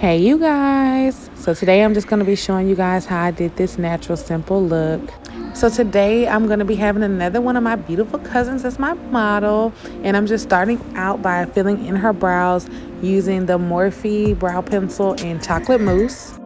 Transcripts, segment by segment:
Hey you guys, so today I'm just going to be showing you guys how I did this natural simple look. So today I'm going to be having another one of my beautiful cousins as my model, and I'm just starting out by filling in her brows using the Morphe brow pencil in chocolate mousse.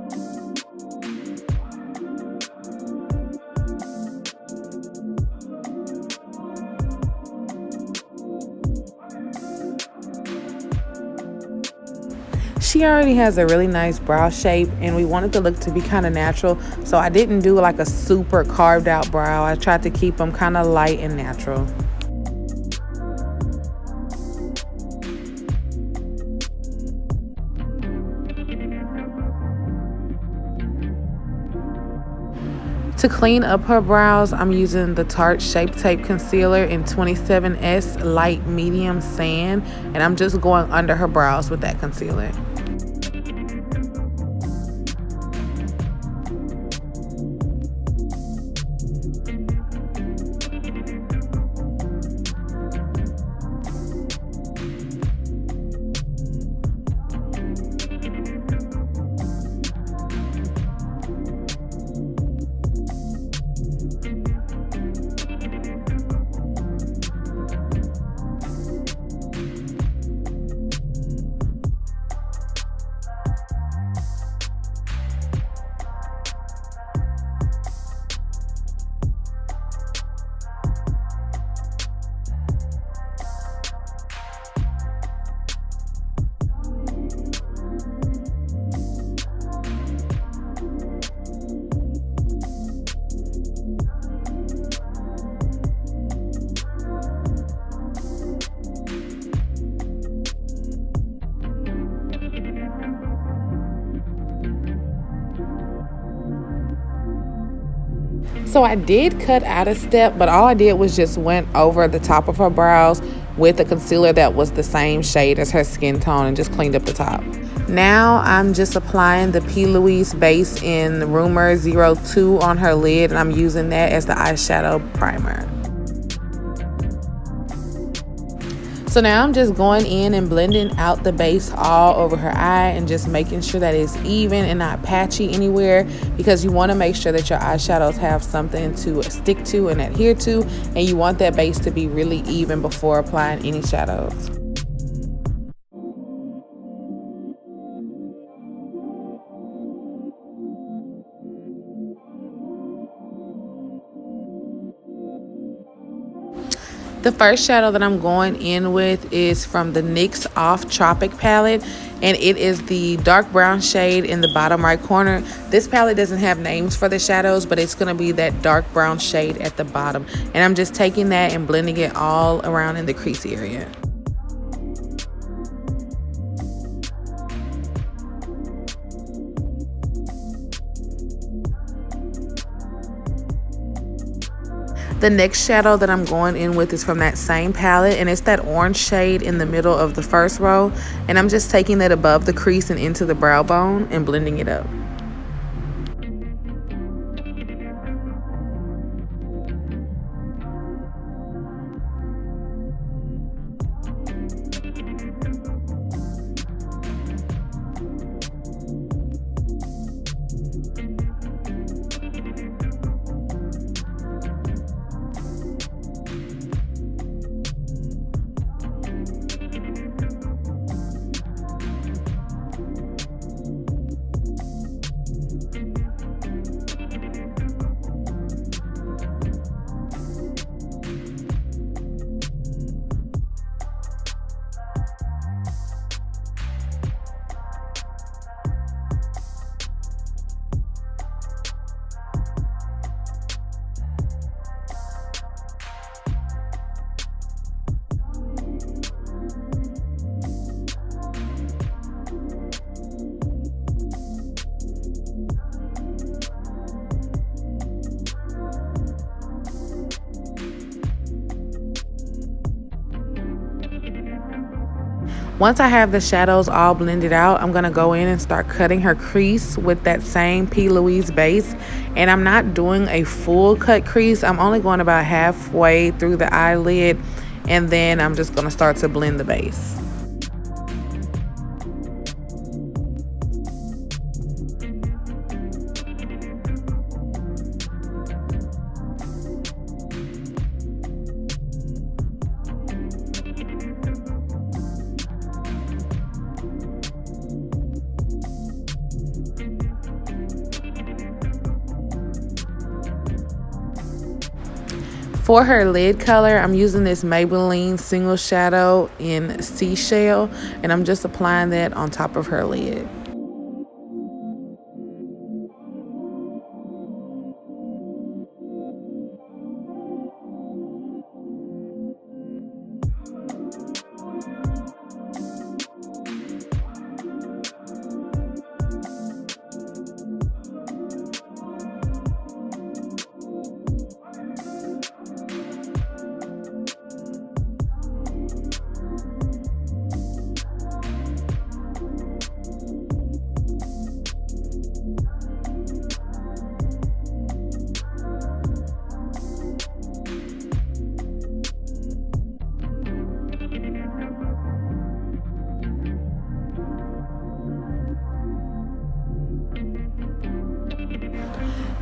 She already has a really nice brow shape, and we wanted the look to be kind of natural, so I didn't do like a super carved out brow. I tried to keep them kind of light and natural. To clean up her brows, I'm using the Tarte ShapeTape Concealer in 27S Light Medium Sand, and I'm just going under her brows with that concealer. So I did cut out a step, but all I did was just went over the top of her brows with a concealer that was the same shade as her skin tone and just cleaned up the top. Now I'm just applying the P. Louise base in Rumour 02 on her lid, and I'm using that as the eyeshadow primer. So now I'm just going in and blending out the base all over her eye and just making sure that it's even and not patchy anywhere, because you want to make sure that your eyeshadows have something to stick to and adhere to, and you want that base to be really even before applying any shadows. The first shadow that I'm going in with is from the NYX Off Tropic palette, and it is the dark brown shade in the bottom right corner. This palette doesn't have names for the shadows, but it's going to be that dark brown shade at the bottom. And I'm just taking that and blending it all around in the crease area. The next shadow that I'm going in with is from that same palette, and it's that orange shade in the middle of the first row, and I'm just taking that above the crease and into the brow bone and blending it up. Once I have the shadows all blended out, I'm going to go in and start cutting her crease with that same P. Louise base. And I'm not doing a full cut crease. I'm only going about halfway through the eyelid, and then I'm just going to start to blend the base. For her lid color, I'm using this Maybelline single shadow in Seashell, and I'm just applying that on top of her lid.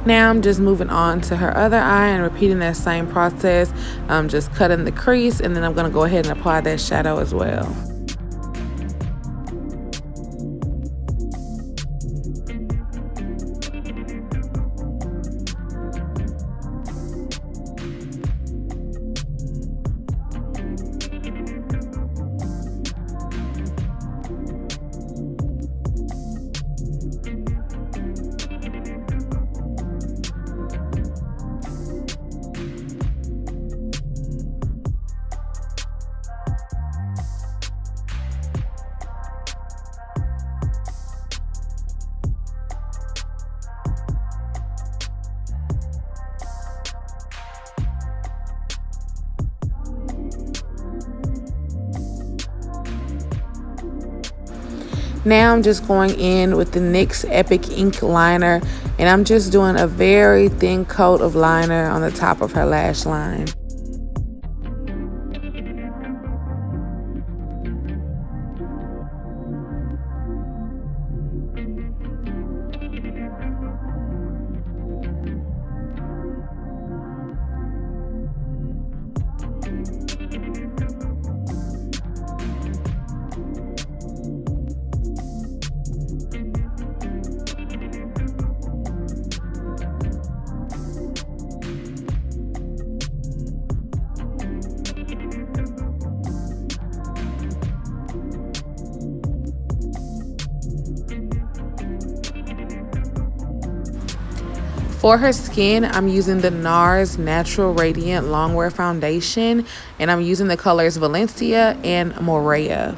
Now I'm just moving on to her other eye and repeating that same process. I'm just cutting the crease, and then I'm going to go ahead and apply that shadow as well. Now I'm just going in with the NYX Epic Ink Liner, and I'm just doing a very thin coat of liner on the top of her lash line. For her skin, I'm using the NARS Natural Radiant Longwear Foundation, and I'm using the colors Valencia and Morphe.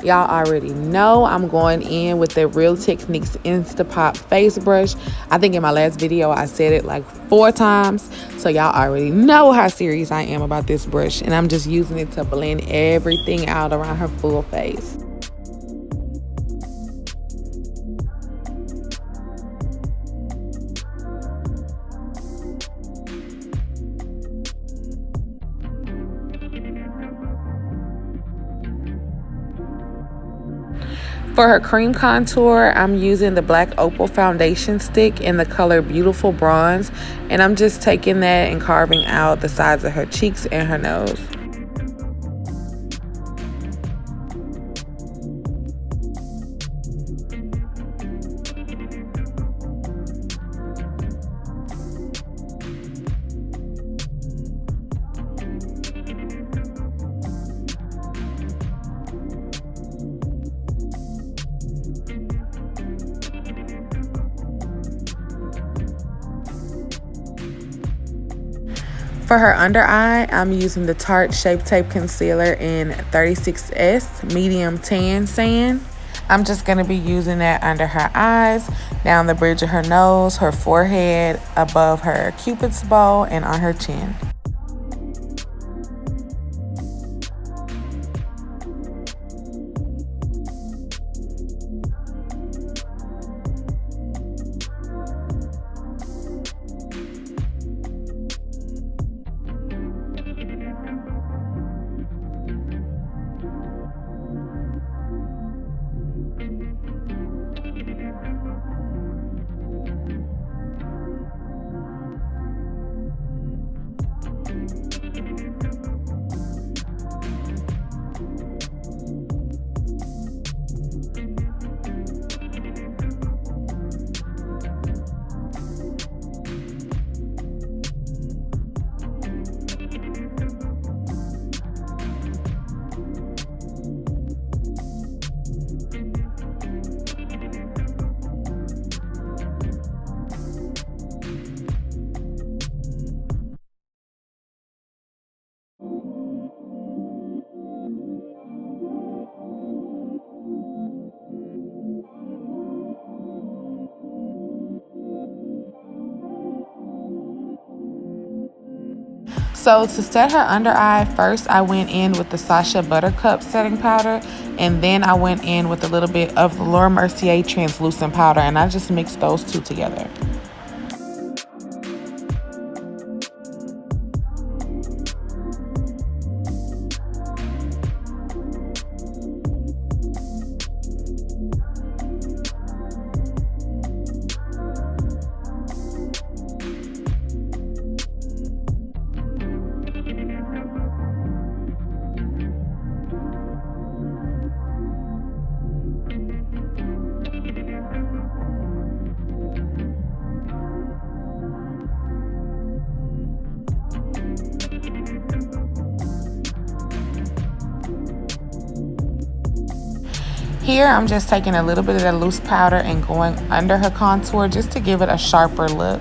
Y'all already know I'm going in with the Real Techniques Instapop face brush. I think in my last video I said it like 4 times, so y'all already know how serious I am about this brush, and I'm just using it to blend everything out around her full face. For her cream contour, I'm using the black Opal foundation stick in the color Beautiful Bronze, and I'm just taking that and carving out the sides of her cheeks and her nose. For her under eye, I'm using the Tarte ShapeTape Concealer in 36S Medium Tan Sand. I'm just going to be using that under her eyes, down the bridge of her nose, her forehead, above her cupid's bow, and on her chin. So to set her under eye, first I went in with the Sacha Buttercup setting powder, and then I went in with a little bit of the Mercier translucent powder, and I just mixed those two together. Here, I'm just taking a little bit of that loose powder and going under her contour just to give it a sharper look.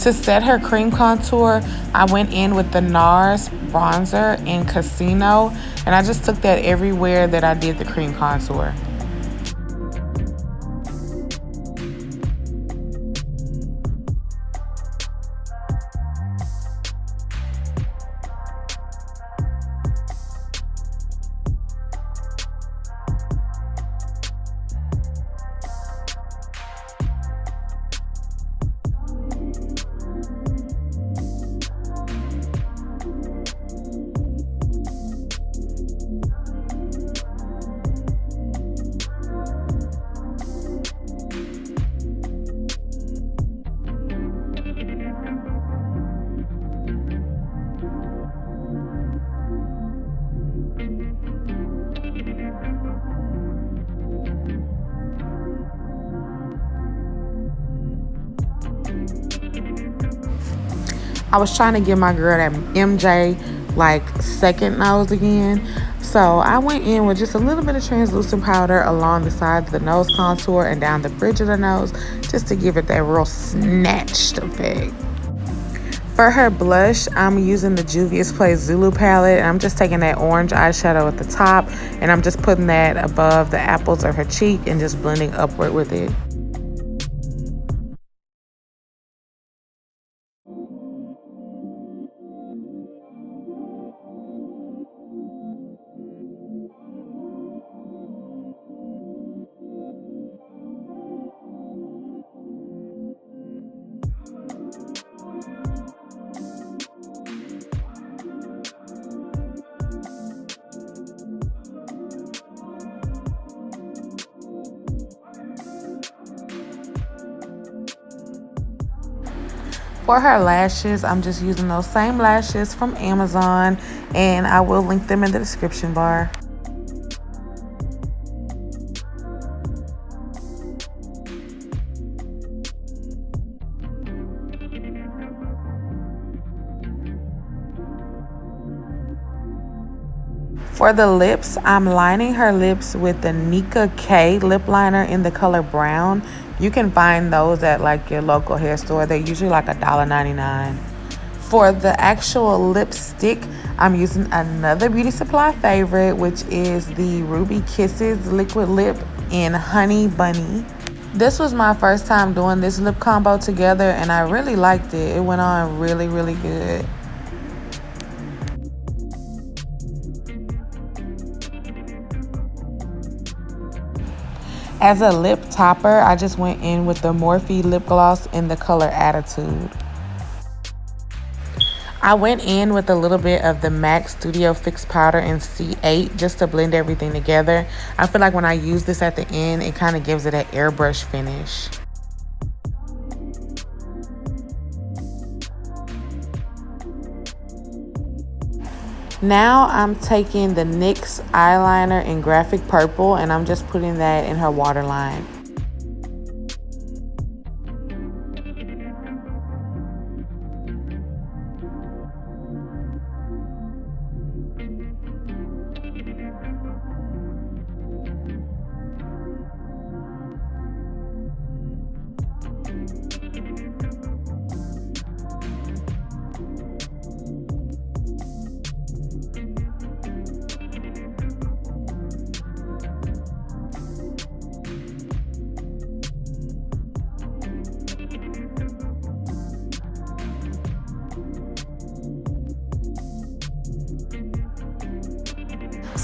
To set her cream contour, I went in with the NARS bronzer in Casino, and I just took that everywhere that I did the cream contour. I was trying to give my girl that MJ like second nose again. So I went in with just a little bit of translucent powder along the sides of the nose contour and down the bridge of the nose, just to give it that real snatched effect. For her blush, I'm using the Juvia's Place Zulu palette, and I'm just taking that orange eyeshadow at the top, and I'm just putting that above the apples of her cheek and just blending upward with it. For her lashes, I'm just using those same lashes from Amazon, and I will link them in the description bar. For the lips, I'm lining her lips with the Nicka K lip liner in the color brown. You can find those at like your local hair store. They're usually like $1.99. For the actual lipstick, I'm using another beauty supply favorite, which is the Ruby Kisses liquid lip in Honey Bunny. This was my first time doing this lip combo together, and I really liked it. It went on really, really good. As a lip topper, I just went in with the Morphe lip gloss in the color Attitude. I went in with a little bit of the MAC Studio Fix powder in C8 just to blend everything together. I feel like when I use this at the end, it kind of gives it an airbrush finish. Now I'm taking the NYX eyeliner in Graphic Purple, and I'm just putting that in her waterline.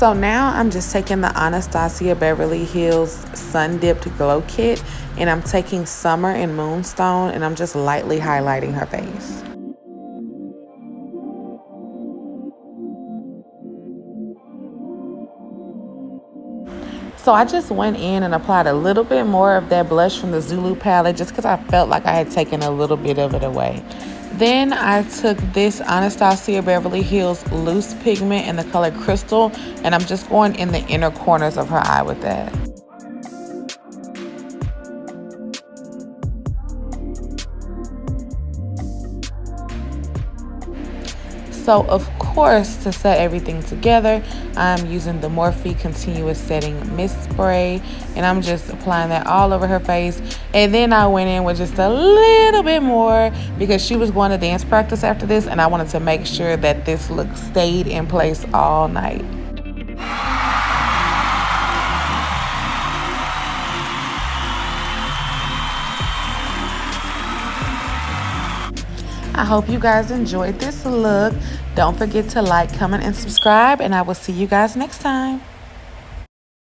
So now I'm just taking the Anastasia Beverly Hills Sun Dipped Glow Kit, and I'm taking Summer and Moonstone, and I'm just lightly highlighting her face. So I just went in and applied a little bit more of that blush from the Zulu palette just because I felt like I had taken a little bit of it away. Then I took this Anastasia Beverly Hills Loose Pigment in the color Crystal, and I'm just going in the inner corners of her eye with that. So of course, to set everything together, I'm using the Morphe Continuous Setting Mist Spray, and I'm just applying that all over her face. And then I went in with just a little bit more because she was going to dance practice after this, and I wanted to make sure that this look stayed in place all night. I hope you guys enjoyed this look. Don't forget to like, comment, and subscribe, and I will see you guys next time.